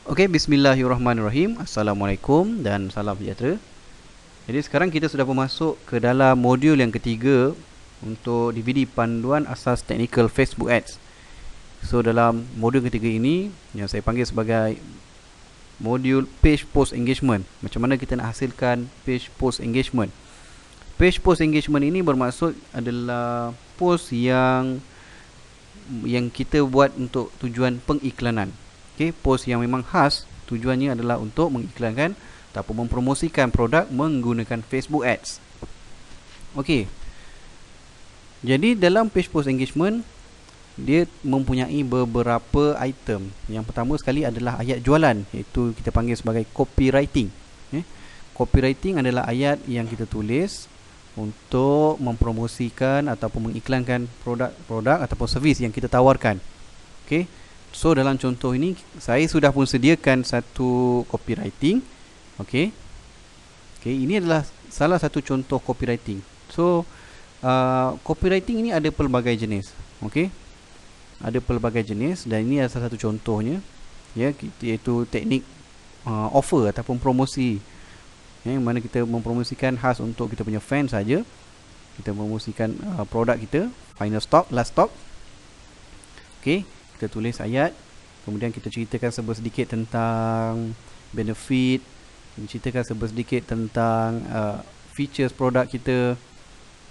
Okey, bismillahirrahmanirrahim. Assalamualaikum dan salam sejahtera. Jadi sekarang kita sudah masuk ke dalam modul yang ketiga untuk DVD panduan asas teknikal Facebook Ads. So dalam modul ketiga ini yang saya panggil sebagai modul page post engagement. Macam mana kita nak hasilkan page post engagement? Page post engagement ini bermaksud adalah post yang kita buat untuk tujuan pengiklanan. Okey, post yang memang khas tujuannya adalah untuk mengiklankan ataupun mempromosikan produk menggunakan Facebook Ads. Okey. Jadi dalam page post engagement dia mempunyai beberapa item. Yang pertama sekali adalah ayat jualan, iaitu kita panggil sebagai copywriting. Copywriting adalah ayat yang kita tulis untuk mempromosikan ataupun mengiklankan produk ataupun servis yang kita tawarkan. Okey. So dalam contoh ini saya sudah pun sediakan satu copywriting. Okey. Ini adalah salah satu contoh copywriting. So copywriting ini ada pelbagai jenis. Okey. Ada pelbagai jenis dan ini adalah salah satu contohnya, ya, iaitu teknik offer ataupun promosi. Yang mana kita mempromosikan khas untuk kita punya fans saja. Kita promosikan produk kita, final stock, last stock. Okey. Kita tulis ayat, kemudian kita ceritakan sedikit tentang benefit, ceritakan sedikit tentang features produk kita.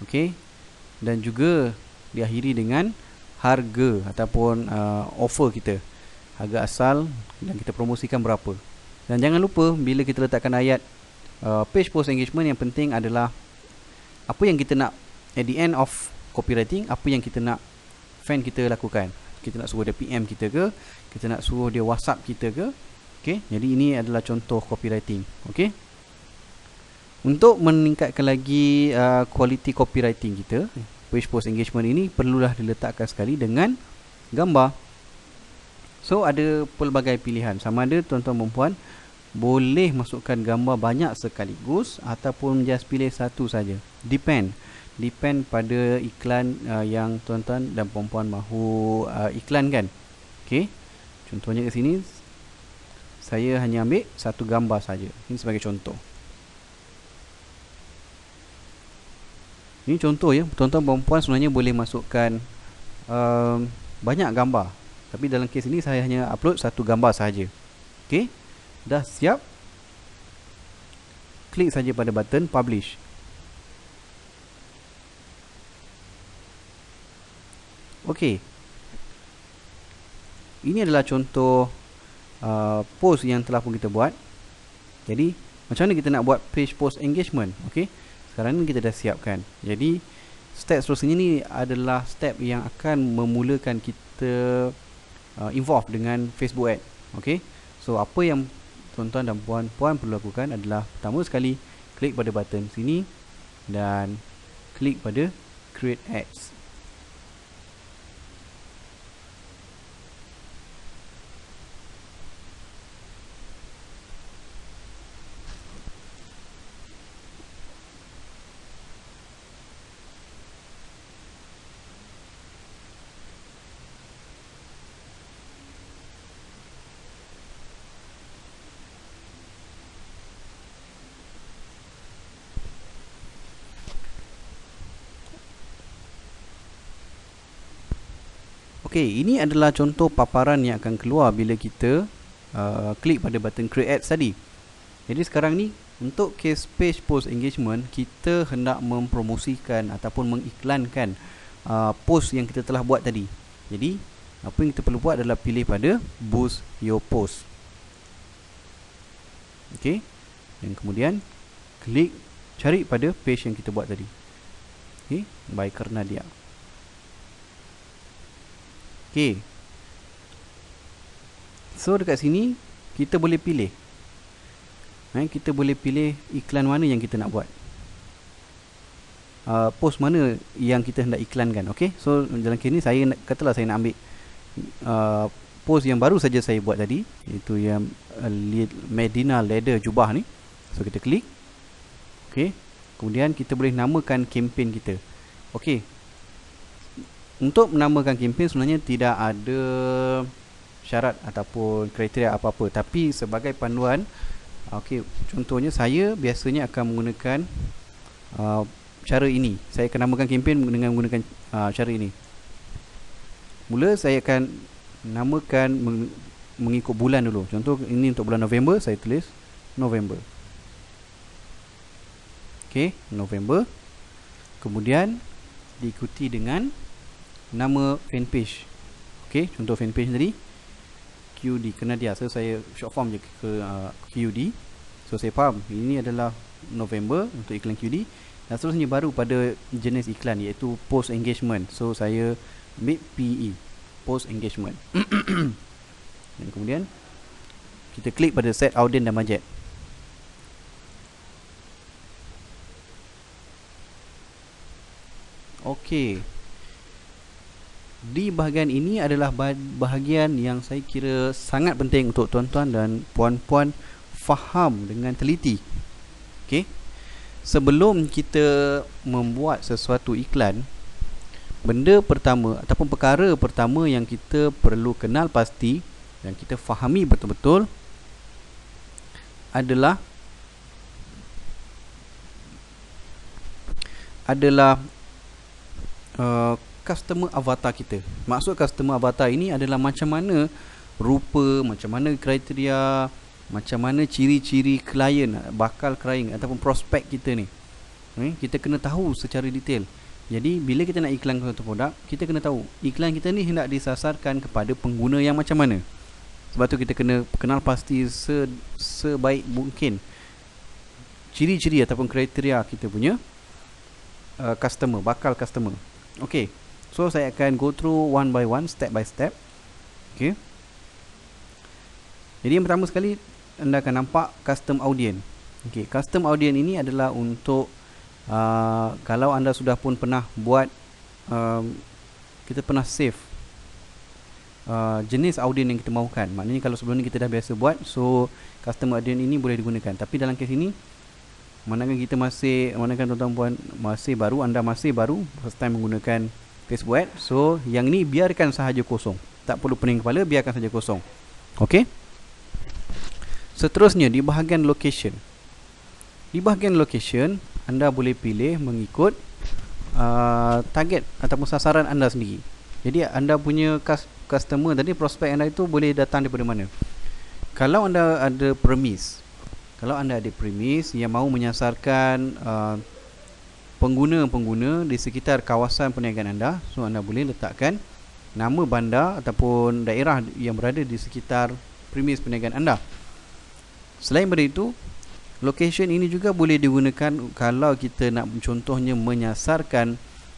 Okey. Dan juga diakhiri dengan harga ataupun offer kita, harga asal, dan kita promosikan berapa. Dan jangan lupa bila kita letakkan ayat page post engagement, yang penting adalah apa yang kita nak at the end of copywriting, apa yang kita nak fan kita lakukan. Kita nak suruh dia PM kita ke, kita nak suruh dia WhatsApp kita ke. Okey, jadi ini adalah contoh copywriting. Okey. Untuk meningkatkan lagi kualiti copywriting kita, page post engagement ini perlulah diletakkan sekali dengan gambar. So ada pelbagai pilihan. Sama ada tuan-tuan dan puan boleh masukkan gambar banyak sekaligus ataupun just pilih satu saja. Depend pada iklan yang tuan-tuan dan puan-puan mahu iklankan. Okey. Contohnya ke sini saya hanya ambil satu gambar saja. Ini sebagai contoh. Ini contoh, ya. Tuan-tuan dan puan-puan sebenarnya boleh masukkan banyak gambar. Tapi dalam kes ini saya hanya upload satu gambar saja. Okey. Dah siap. Klik saja pada button publish. Okey. Ini adalah contoh post yang telah pun kita buat. Jadi, macam mana kita nak buat page post engagement? Okey. Sekarang ni kita dah siapkan. Jadi, step seterusnya ni adalah step yang akan memulakan kita involve dengan Facebook Ad. Okey. So, apa yang tuan-tuan dan puan-puan perlu lakukan adalah pertama sekali klik pada button sini dan klik pada create ads. Okey, ini adalah contoh paparan yang akan keluar bila kita klik pada button create ads tadi. Jadi sekarang ni untuk case page post engagement, kita hendak mempromosikan ataupun mengiklankan post yang kita telah buat tadi. Jadi apa yang kita perlu buat adalah pilih pada boost your post. Okey. Dan kemudian cari pada page yang kita buat tadi. Okey, by Karnadia. Okey. So dekat sini kita boleh pilih. Kita boleh pilih iklan mana yang kita nak buat. Post mana yang kita hendak iklankan. Okey. So dalam kes ni saya katalah saya nak ambil post yang baru saja saya buat tadi, iaitu yang Medina leather jubah ni. So kita klik. Okey. Kemudian kita boleh namakan kempen kita. Okey. Untuk menamakan kempen sebenarnya tidak ada syarat ataupun kriteria apa-apa, tapi sebagai panduan, okey, contohnya saya biasanya akan menggunakan cara ini. Saya akan namakan kempen dengan menggunakan cara ini. Mula saya akan namakan mengikut bulan dulu. Contoh ini untuk bulan November, saya tulis November. Okey, November. Kemudian diikuti dengan nama fanpage. Okey, contoh fanpage tadi QD Kenadia. So saya short form je ke QD. So saya faham ini adalah November untuk iklan QD. Dan seterusnya baru pada jenis iklan, iaitu post engagement. So saya ambil PE, post engagement. Dan kemudian kita klik pada set audience dan budget. Okey. Di bahagian ini adalah bahagian yang saya kira sangat penting untuk tuan-tuan dan puan-puan faham dengan teliti. Okey. Sebelum kita membuat sesuatu iklan, benda pertama ataupun perkara pertama yang kita perlu kenal pasti dan kita fahami betul-betul adalah customer avatar kita. Maksud customer avatar ini adalah macam mana rupa, macam mana kriteria, macam mana ciri-ciri klien, bakal klien ataupun prospek kita ni. Kita kena tahu secara detail. Jadi bila kita nak iklan satu produk, kita kena tahu iklan kita ni hendak disasarkan kepada pengguna yang macam mana. Sebab tu kita kena kenal pasti sebaik mungkin ciri-ciri ataupun kriteria kita punya customer, bakal customer. Okay, so saya akan go through one by one, step by step. Okay. Jadi yang pertama sekali, anda akan nampak custom audience. Okay, custom audience ini adalah untuk kalau anda sudah pun pernah buat, kita pernah save jenis audience yang kita mahukan. Maknanya kalau sebelum ni kita dah biasa buat, so custom audience ini boleh digunakan. Tapi dalam kes ini, manakala kita manakala tuan-tuan puan anda masih baru first time menggunakan Facebook Ads, so yang ni biarkan sahaja kosong. Tak perlu pening kepala, biarkan saja kosong. Okey. Seterusnya di bahagian location. Di bahagian location, anda boleh pilih mengikut target ataupun sasaran anda sendiri. Jadi anda punya customer tadi, prospek anda itu boleh datang daripada mana. Kalau anda ada premis, yang mahu menyasarkan pengguna-pengguna di sekitar kawasan perniagaan anda, so anda boleh letakkan nama bandar ataupun daerah yang berada di sekitar premis perniagaan anda. Selain daripada itu, location ini juga boleh digunakan kalau kita nak contohnya menyasarkan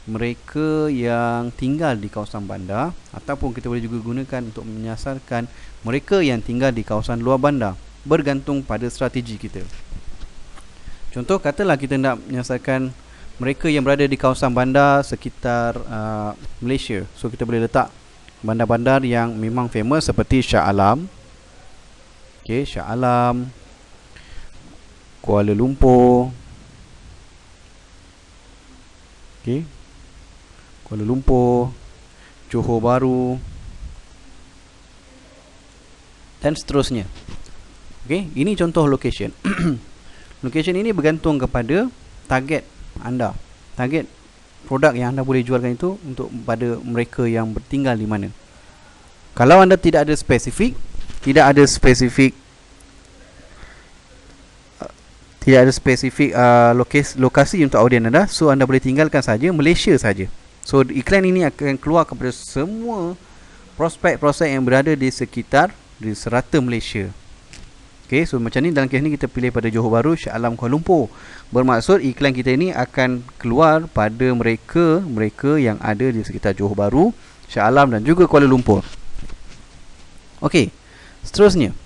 mereka yang tinggal di kawasan bandar, ataupun kita boleh juga gunakan untuk menyasarkan mereka yang tinggal di kawasan luar bandar, bergantung pada strategi kita. Contoh, katalah kita nak menyasarkan mereka yang berada di kawasan bandar sekitar Malaysia, so kita boleh letak bandar-bandar yang memang famous seperti Shah Alam. Okay, Shah Alam, Kuala Lumpur. Okay, Kuala Lumpur, Johor Bahru, dan seterusnya. Okay, ini contoh location. Location ini bergantung kepada target anda, target produk yang anda boleh jualkan itu untuk pada mereka yang bertinggal di mana. Kalau anda tidak ada spesifik lokasi untuk audien anda, so anda boleh tinggalkan saja Malaysia saja. So iklan ini akan keluar kepada semua prospek-prospek yang berada di sekitar di serata Malaysia. Okay, so macam ni dalam kes ni kita pilih pada Johor Bahru, Shah Alam, Kuala Lumpur. Bermaksud iklan kita ini akan keluar pada mereka yang ada di sekitar Johor Bahru, Shah Alam dan juga Kuala Lumpur. Okey, seterusnya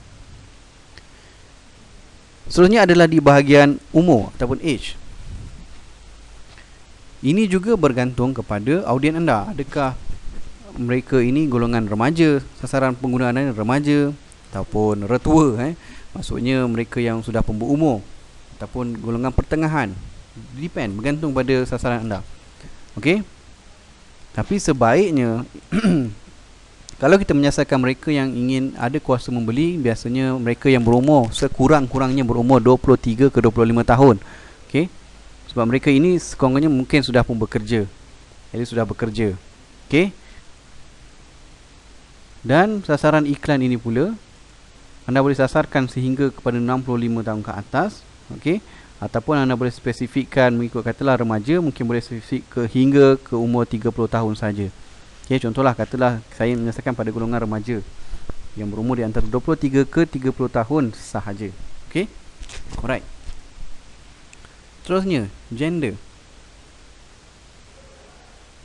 adalah di bahagian umur ataupun age. Ini juga bergantung kepada audien anda. Adakah mereka ini golongan remaja, sasaran pengguna anda remaja ataupun retua, maksudnya mereka yang sudah pun berumur, ataupun golongan pertengahan. Depend, bergantung pada sasaran anda. Okey. Tapi sebaiknya Kalau kita menyasarkan mereka yang ingin ada kuasa membeli, biasanya mereka yang berumur sekurang-kurangnya berumur 23 ke 25 tahun. Okey. Sebab mereka ini sekurang-kurangnya mungkin sudah pun bekerja. Jadi sudah bekerja. Okey. Dan sasaran iklan ini pula anda boleh sasarkan sehingga kepada 65 tahun ke atas. Okey. Ataupun anda boleh spesifikkan mengikut katalah remaja, mungkin boleh spesifik hingga ke umur 30 tahun saja. Okay, contohlah katalah saya menyasarkan pada golongan remaja yang berumur di antara 23 ke 30 tahun sahaja. Okey. Alright. Terusnya, gender.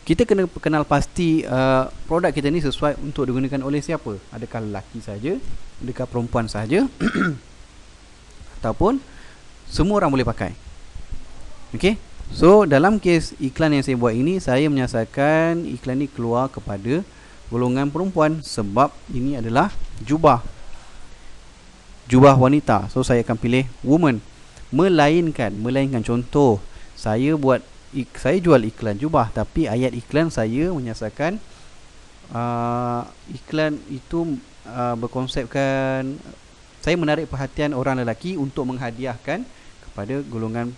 Kita kena kenal pasti produk kita ni sesuai untuk digunakan oleh siapa? Adakah lelaki saja? Adakah perempuan saja? Ataupun semua orang boleh pakai? Okey. So, dalam kes iklan yang saya buat ini, saya menyasarkan iklan ini keluar kepada golongan perempuan sebab ini adalah jubah wanita. So, saya akan pilih woman. Melainkan contoh, saya jual iklan jubah, tapi ayat iklan saya menyasarkan iklan itu berkonsepkan saya menarik perhatian orang lelaki untuk menghadiahkan kepada golongan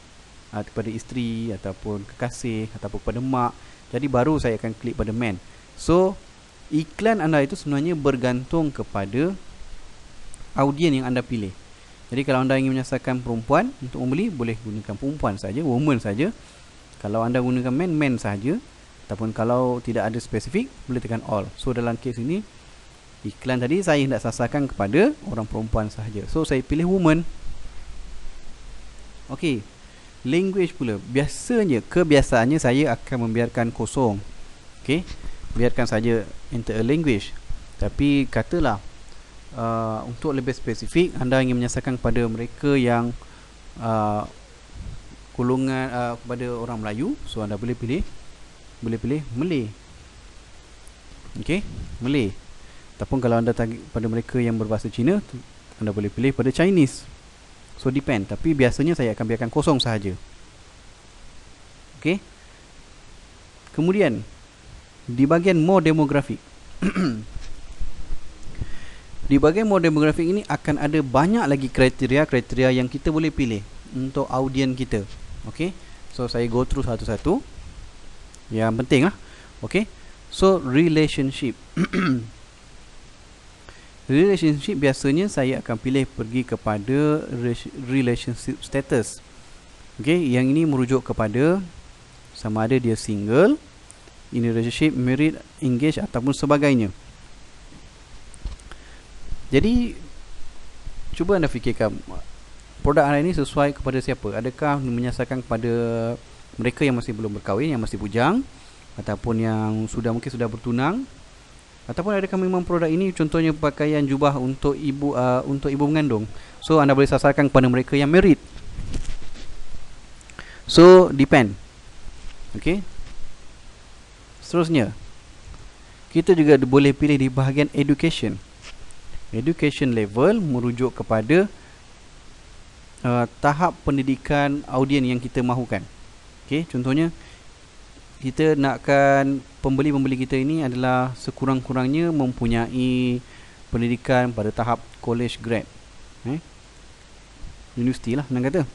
kepada isteri ataupun kekasih ataupun kepada mak. Jadi baru saya akan klik pada man. So iklan anda itu sebenarnya bergantung kepada audien yang anda pilih. Jadi kalau anda ingin menyasarkan perempuan untuk membeli, boleh gunakan perempuan saja, woman saja. Kalau anda gunakan man saja. Ataupun kalau tidak ada spesifik, boleh tekan all. So dalam kes ini iklan tadi saya hendak sasarkan kepada orang perempuan sahaja. So saya pilih woman. Okey. Language pula, kebiasaannya saya akan membiarkan kosong. Okey, biarkan saja enter a language. Tapi katalah untuk lebih spesifik, anda ingin menyasarkan kepada mereka yang golongan kepada orang Melayu, so anda boleh pilih Malay. Okey, Malay. Ataupun kalau anda target pada mereka yang berbahasa Cina, anda boleh pilih pada Chinese. So depend, tapi biasanya saya akan biarkan kosong sahaja. Okey. Kemudian di bahagian more demographic. Di bahagian more demographic ini akan ada banyak lagi kriteria yang kita boleh pilih untuk audien kita. Okey. So saya go through satu-satu. Yang penting lah. Okey. So relationship. Relationship biasanya saya akan pilih pergi kepada relationship status. Okey, yang ini merujuk kepada sama ada dia single, in a relationship, married, engaged ataupun sebagainya. Jadi cuba anda fikirkan produk anda ini sesuai kepada siapa? Adakah menyasarkan kepada mereka yang masih belum berkahwin, yang masih bujang, ataupun yang mungkin sudah bertunang? Ataupun adakah memang produk ini contohnya pakaian jubah untuk ibu mengandung? So anda boleh sasarkan kepada mereka yang married. So depend. Okey. Seterusnya, kita juga boleh pilih di bahagian education. Education level merujuk kepada tahap pendidikan audien yang kita mahukan. Okey, contohnya kita nakkan pembeli-pembeli kita ini adalah sekurang-kurangnya mempunyai pendidikan pada tahap college grad, universiti lah senang kata.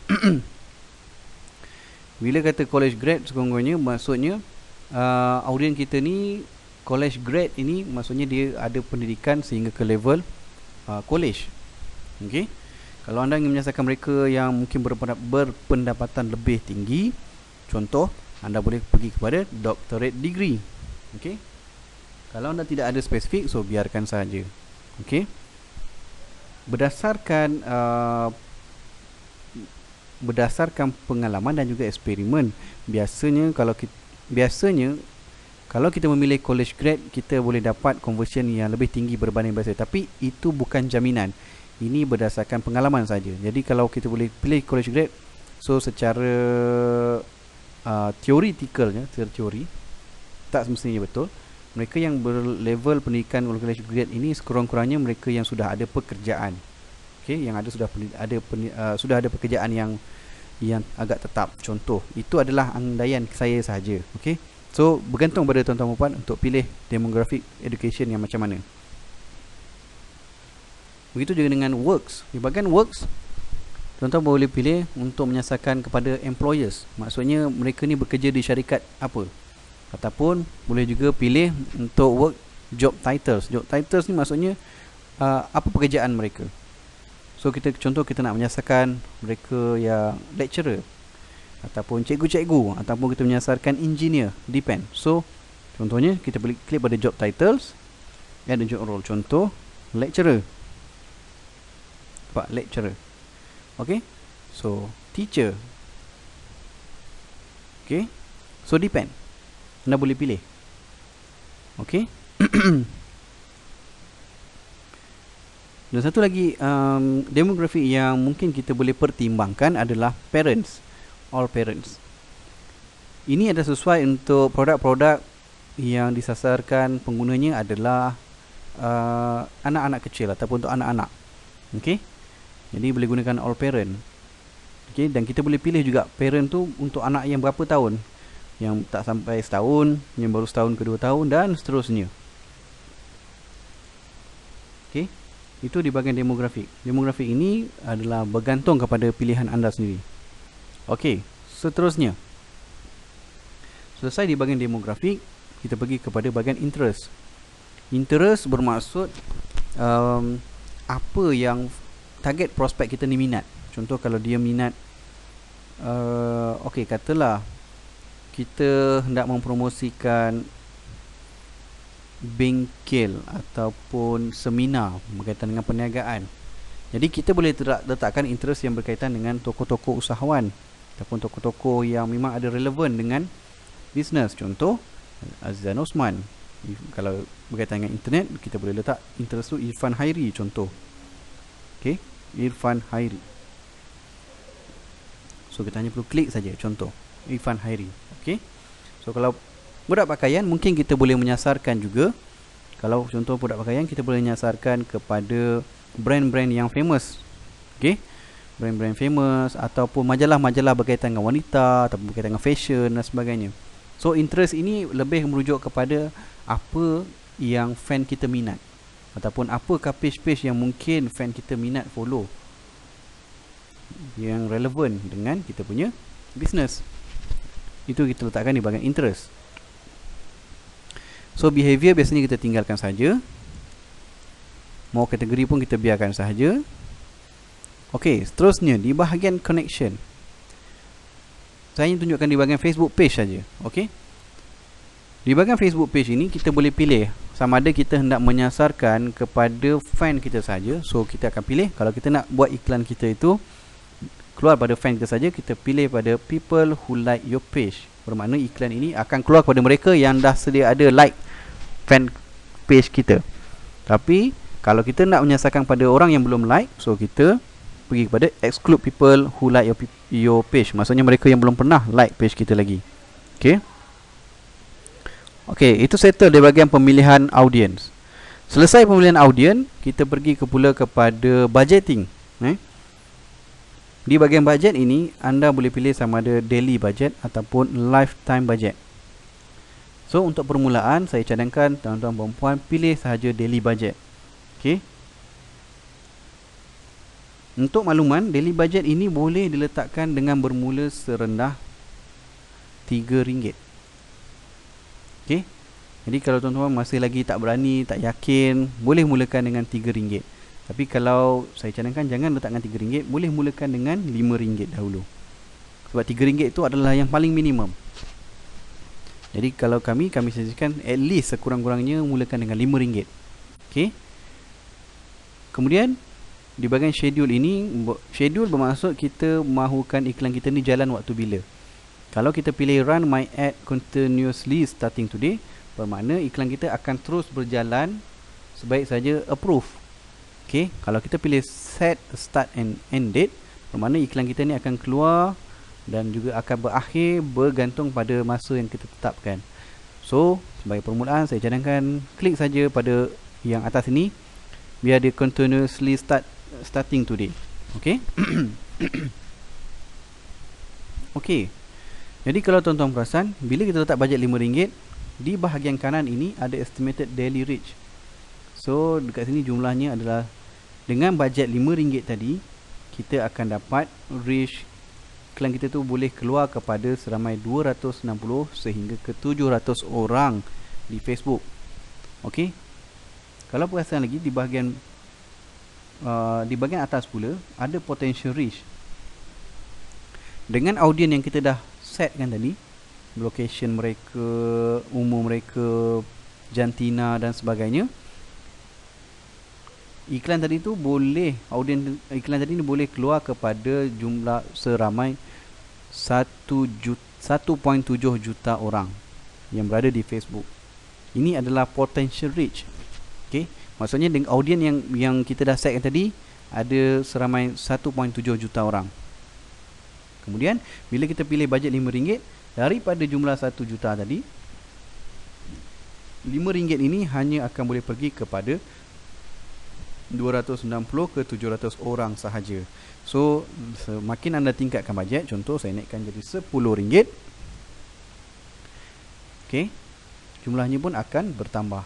Bila kata college grad, sekurang-kurangnya maksudnya audien kita ni college grad ini maksudnya dia ada pendidikan sehingga ke level college. Okey. Kalau anda ingin menyasarkan mereka yang mungkin berpendapatan lebih tinggi, contoh anda boleh pergi kepada doctorate degree. Okey. Kalau anda tidak ada spesifik, so biarkan saja. Okey. Berdasarkan pengalaman dan juga eksperimen, biasanya kalau kita memilih college grad, kita boleh dapat conversion yang lebih tinggi berbanding biasa. Tapi itu bukan jaminan. Ini berdasarkan pengalaman saja. Jadi kalau kita boleh pilih college grad, so secara teoretikalnya, teori tak semestinya betul. Mereka yang berlevel pendidikan college grade ini sekurang-kurangnya mereka yang sudah ada pekerjaan. Okey, yang ada sudah ada pekerjaan yang agak tetap. Contoh, itu adalah andaian saya sahaja. Okey. So bergantung pada tuan-tuan dan puan untuk pilih demographic education yang macam mana. Begitu juga dengan works. Di bahagian works, tuan-tuan boleh pilih untuk menyasarkan kepada employers. Maksudnya mereka ni bekerja di syarikat apa. Ataupun boleh juga pilih untuk work job titles. Job titles ni maksudnya apa pekerjaan mereka. So contoh kita nak menyasarkan mereka yang lecturer, ataupun cikgu-cikgu, ataupun kita menyasarkan engineer, depend. So contohnya kita boleh klik pada job titles, ada job role. Contoh lecturer, Pak lecturer. Okay, so teacher. Okay, so depend. Anda boleh pilih. Okay. Dan satu lagi demografi yang mungkin kita boleh pertimbangkan adalah parents. All parents. Ini ada sesuai untuk produk-produk yang disasarkan penggunanya adalah anak-anak kecil ataupun untuk anak-anak. Okay. Jadi boleh gunakan all parent. Okay. Dan kita boleh pilih juga parent tu untuk anak yang berapa tahun. Yang tak sampai setahun, yang baru setahun ke 2 tahun dan seterusnya. Okay. Itu di bahagian demografik. Demografik ini adalah bergantung kepada pilihan anda sendiri. Okey, seterusnya. Selesai di bahagian demografik, kita pergi kepada bahagian interest. Interest bermaksud apa yang target prospek kita ni minat. Contoh kalau dia minat okey, katalah kita hendak mempromosikan bengkel ataupun seminar berkaitan dengan perniagaan. Jadi kita boleh letakkan interest yang berkaitan dengan tokoh-tokoh usahawan ataupun tokoh-tokoh yang memang ada relevan dengan bisnes. Contoh Azizan Osman. Kalau berkaitan dengan internet, kita boleh letak interest tu Irfan Hairi contoh. Okey, Irfan Hairi. So kita hanya perlu klik saja contoh Irfan Hairi. Okey. So kalau produk pakaian mungkin kita boleh menyasarkan juga. Kalau contoh produk pakaian, kita boleh menyasarkan kepada brand-brand yang famous. Okey. Brand-brand famous ataupun majalah-majalah berkaitan dengan wanita ataupun berkaitan dengan fashion dan sebagainya. So interest ini lebih merujuk kepada apa yang fan kita minat ataupun apakah page-page yang mungkin fan kita minat follow yang relevan dengan kita punya business. Itu kita letakkan di bahagian interest. So behavior biasanya kita tinggalkan saja. Mau kategori pun kita biarkan sahaja. Okey, seterusnya di bahagian connection. Saya tunjukkan di bahagian Facebook page saja. Okey. Di bahagian Facebook page ini kita boleh pilih sama ada kita hendak menyasarkan kepada fan kita saja. So kita akan pilih kalau kita nak buat iklan kita itu keluar pada fan kita saja, kita pilih pada people who like your page. Bermakna iklan ini akan keluar kepada mereka yang dah sedia ada like fan page kita. Tapi kalau kita nak menyasarkan pada orang yang belum like, so kita pergi kepada exclude people who like your page. Maksudnya mereka yang belum pernah like page kita lagi. Okay. Okay, itu settle di bahagian pemilihan audience. Selesai pemilihan audience, kita pergi pula kepada budgeting. Di bahagian budget ini, anda boleh pilih sama ada daily budget ataupun lifetime budget. So, untuk permulaan, saya cadangkan tuan-tuan dan puan pilih sahaja daily budget. Okay. Untuk makluman, daily budget ini boleh diletakkan dengan bermula serendah RM3. Okay. Jadi kalau tuan-tuan masih lagi tak berani, tak yakin, boleh mulakan dengan RM3. Tapi kalau saya cadangkan jangan letakkan RM3, boleh mulakan dengan RM5 dahulu. Sebab RM3 itu adalah yang paling minimum. Jadi kalau kami suggestion at least sekurang-kurangnya mulakan dengan RM5. Okay. Kemudian di bahagian schedule ini, schedule bermaksud kita mahukan iklan kita ni jalan waktu bila. Kalau kita pilih run my ad continuously starting today, bermakna iklan kita akan terus berjalan sebaik saja approve. Okay, kalau kita pilih set start and end date, bermakna iklan kita ni akan keluar dan juga akan berakhir bergantung pada masa yang kita tetapkan. So, sebagai permulaan saya cadangkan klik saja pada yang atas ini biar dia continuously starting today. Okay. Okay. Jadi kalau tuan-tuan perasan, bila kita letak bajet RM5, di bahagian kanan ini ada estimated daily reach. So dekat sini jumlahnya adalah, dengan bajet RM5 tadi, kita akan dapat reach iklan kita tu boleh keluar kepada seramai 260 sehingga ke 700 orang di Facebook. Okey. Kalau perasan lagi di bahagian atas pula ada potential reach. Dengan audien yang kita dah setkan tadi, location mereka, umur mereka, jantina dan sebagainya, iklan tadi tu boleh, audien iklan tadi ni boleh keluar kepada jumlah seramai 1.7 juta orang yang berada di Facebook. Ini adalah potential reach. Okey, maksudnya dengan audien yang kita dah setkan tadi ada seramai 1.7 juta orang. Kemudian bila kita pilih bajet RM5, daripada jumlah 1 juta tadi, RM5 ini hanya akan boleh pergi kepada 260 ke 700 orang sahaja. So semakin anda tingkatkan bajet, contoh saya naikkan jadi RM10, okey, jumlahnya pun akan bertambah.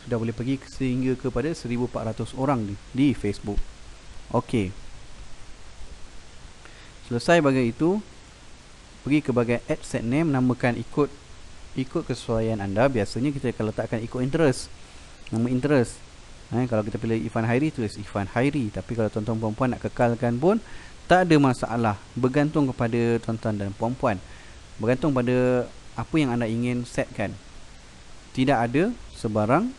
Sudah boleh pergi sehingga kepada 1400 orang di Facebook. Okey, selesai bahagian itu, pergi ke bahagian add set name, namakan ikut kesesuaian anda. Biasanya kita akan letakkan ikut interest, nama interest. Kalau kita pilih Ifan Hairi, tulis Ifan Hairi. Tapi kalau tuan-tuan perempuan nak kekalkan pun tak ada masalah, bergantung kepada tuan-tuan dan perempuan, bergantung pada apa yang anda ingin setkan. Tidak ada sebarang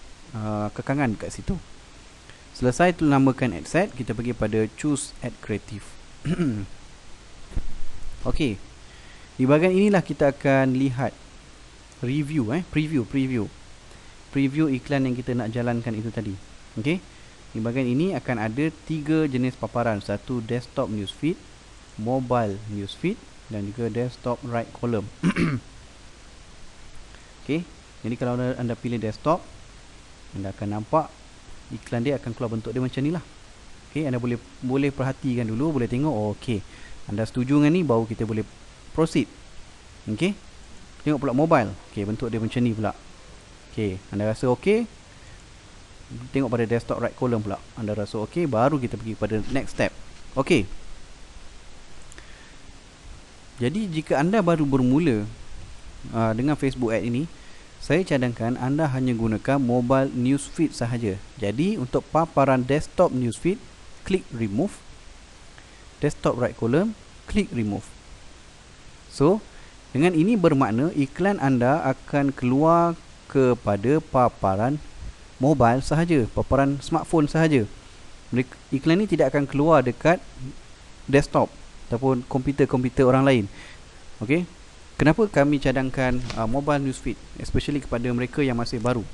kekangan kat situ. Selesai tu namakan add set, kita pergi pada choose add creative. Okey, di bahagian inilah kita akan lihat review, preview iklan yang kita nak jalankan itu tadi. Okey, di bahagian ini akan ada 3 jenis paparan. Satu desktop newsfeed, mobile newsfeed dan juga desktop right column. Okey, jadi kalau anda pilih desktop, anda akan nampak iklan dia akan keluar bentuk dia macam ni lah. Okey, anda boleh perhatikan dulu, boleh tengok. Okey, anda setuju dengan ni, baru kita boleh proceed. Okey, tengok pula mobile. Okey, bentuk dia macam ni pula. Okey, anda rasa okey, tengok pada desktop right column pula, anda rasa okey, baru kita pergi pada next step. Okey, jadi jika anda baru bermula dengan Facebook Ad ini, saya cadangkan anda hanya gunakan mobile newsfeed sahaja. Jadi untuk paparan desktop newsfeed, klik remove. Desktop right column, klik remove. So dengan ini bermakna iklan anda akan keluar kepada paparan mobile sahaja, paparan smartphone sahaja. Iklan ni tidak akan keluar dekat desktop ataupun komputer orang lain. Okey, kenapa kami cadangkan mobile newsfeed, especially kepada mereka yang masih baru?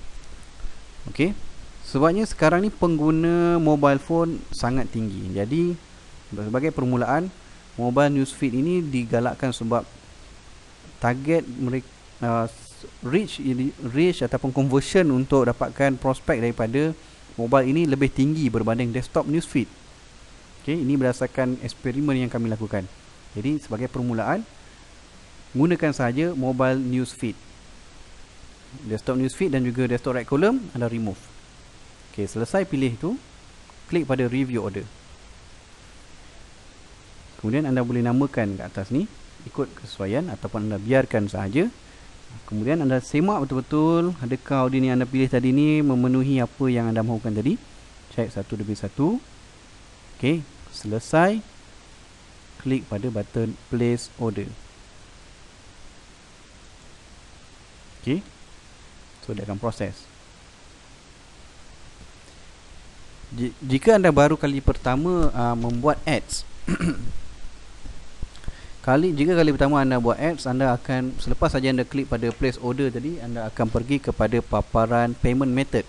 Okey, sebabnya sekarang ni pengguna mobile phone sangat tinggi. Jadi sebagai permulaan, mobile newsfeed ini digalakkan sebab target mereka, reach ataupun conversion untuk dapatkan prospek daripada mobile ini lebih tinggi berbanding desktop newsfeed. Okey, ini berdasarkan eksperimen yang kami lakukan. Jadi sebagai permulaan, gunakan sahaja mobile newsfeed. Desktop newsfeed dan juga desktop right column anda remove. Okey, selesai pilih tu, klik pada review order. Kemudian anda boleh namakan kat atas ni ikut kesesuaian ataupun anda biarkan sahaja. Kemudian anda semak betul-betul adakah audien yang anda pilih tadi ni memenuhi apa yang anda mahukan tadi. Check satu demi satu. Okey, selesai, klik pada button place order. Okey, so dia akan proses. Jika anda baru kali pertama membuat ads jika kali pertama anda buat ads, anda akan, selepas saja anda klik pada place order tadi, anda akan pergi kepada paparan payment method.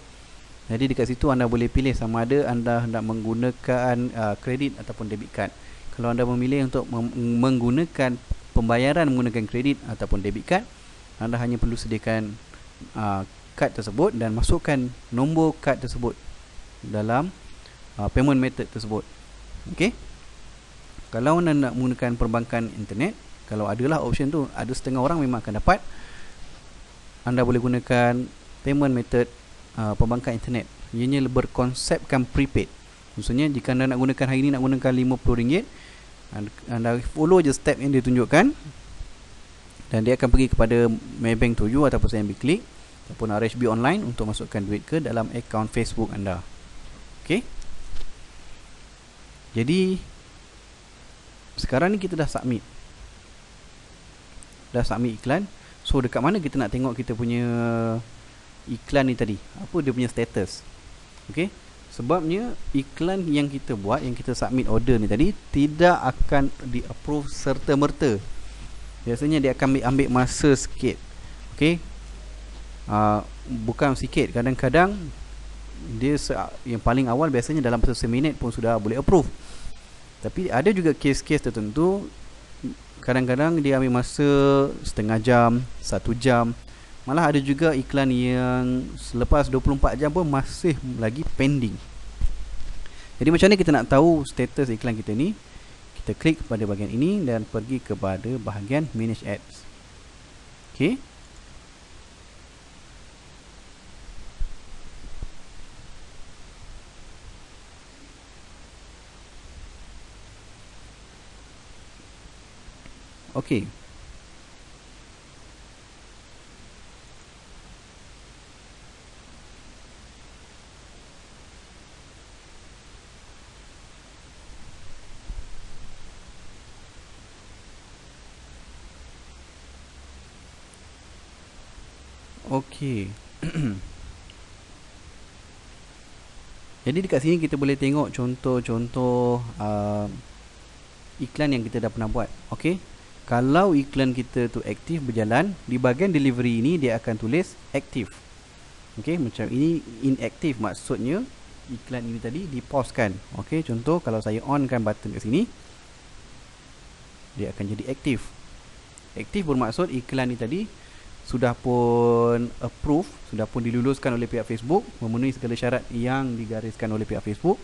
Jadi dekat situ anda boleh pilih sama ada anda hendak menggunakan kredit ataupun debit card. Kalau anda memilih untuk menggunakan pembayaran menggunakan kredit ataupun debit card, anda hanya perlu sediakan kad tersebut dan masukkan nombor kad tersebut dalam payment method tersebut. Okey. Kalau anda nak menggunakan perbankan internet, Kalau adalah option tu, ada setengah orang memang akan dapat. Anda boleh gunakan payment method pembangkang internet. Ianya berkonsepkan prepaid. Maksudnya jika anda nak gunakan hari ini, nak gunakan RM50, anda follow je step yang dia tunjukkan, dan dia akan pergi kepada Maybank to you ataupun CIMB Click ataupun RHB online untuk masukkan duit ke dalam akaun Facebook anda. Okey. Jadi sekarang ni kita dah submit iklan. So dekat mana kita nak tengok kita punya iklan ni tadi, apa dia punya status? Okey. Sebabnya iklan yang kita buat, yang kita submit order ni tadi, tidak akan di-approve serta-merta. Biasanya dia akan ambil masa sikit. Okey. Bukan sikit, kadang-kadang dia yang paling awal biasanya dalam masa seminit pun sudah boleh approve. Tapi ada juga kes-kes tertentu, kadang-kadang dia ambil masa setengah jam, 1 jam. Malah ada juga iklan yang selepas 24 jam pun masih lagi pending. Jadi macam mana kita nak tahu status iklan kita ni? Kita klik pada bahagian ini dan pergi kepada bahagian Manage Ads. Okey. Okey. Okey. Jadi dekat sini kita boleh tengok contoh-contoh iklan yang kita dah pernah buat. Okey. Kalau iklan kita tu aktif berjalan, di bahagian delivery ini dia akan tulis aktif. Okey, macam ini inaktif, maksudnya iklan ini tadi di-pause-kan. Okey, contoh kalau saya on-kan button kat sini, dia akan jadi aktif. Aktif bermaksud iklan ni tadi sudah pun approve, sudah pun diluluskan oleh pihak Facebook, memenuhi segala syarat yang digariskan oleh pihak Facebook.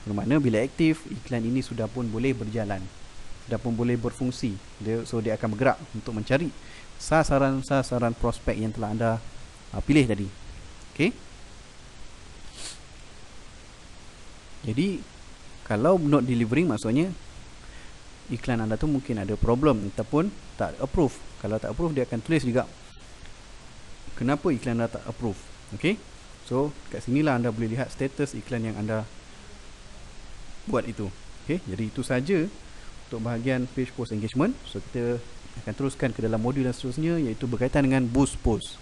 Bermakna bila aktif, iklan ini sudah pun boleh berjalan, sudah pun boleh berfungsi. So dia akan bergerak untuk mencari sasaran-sasaran prospek yang telah anda pilih tadi. Okey. Jadi kalau not delivering, maksudnya iklan anda tu mungkin ada problem ataupun tak approve. Kalau tak approve, dia akan tulis juga kenapa iklan anda tak approve. Okey. So kat sinilah anda boleh lihat status iklan yang anda buat itu. Okey, jadi itu saja untuk bahagian page post engagement. So kita akan teruskan ke dalam modul yang seterusnya, iaitu berkaitan dengan boost post.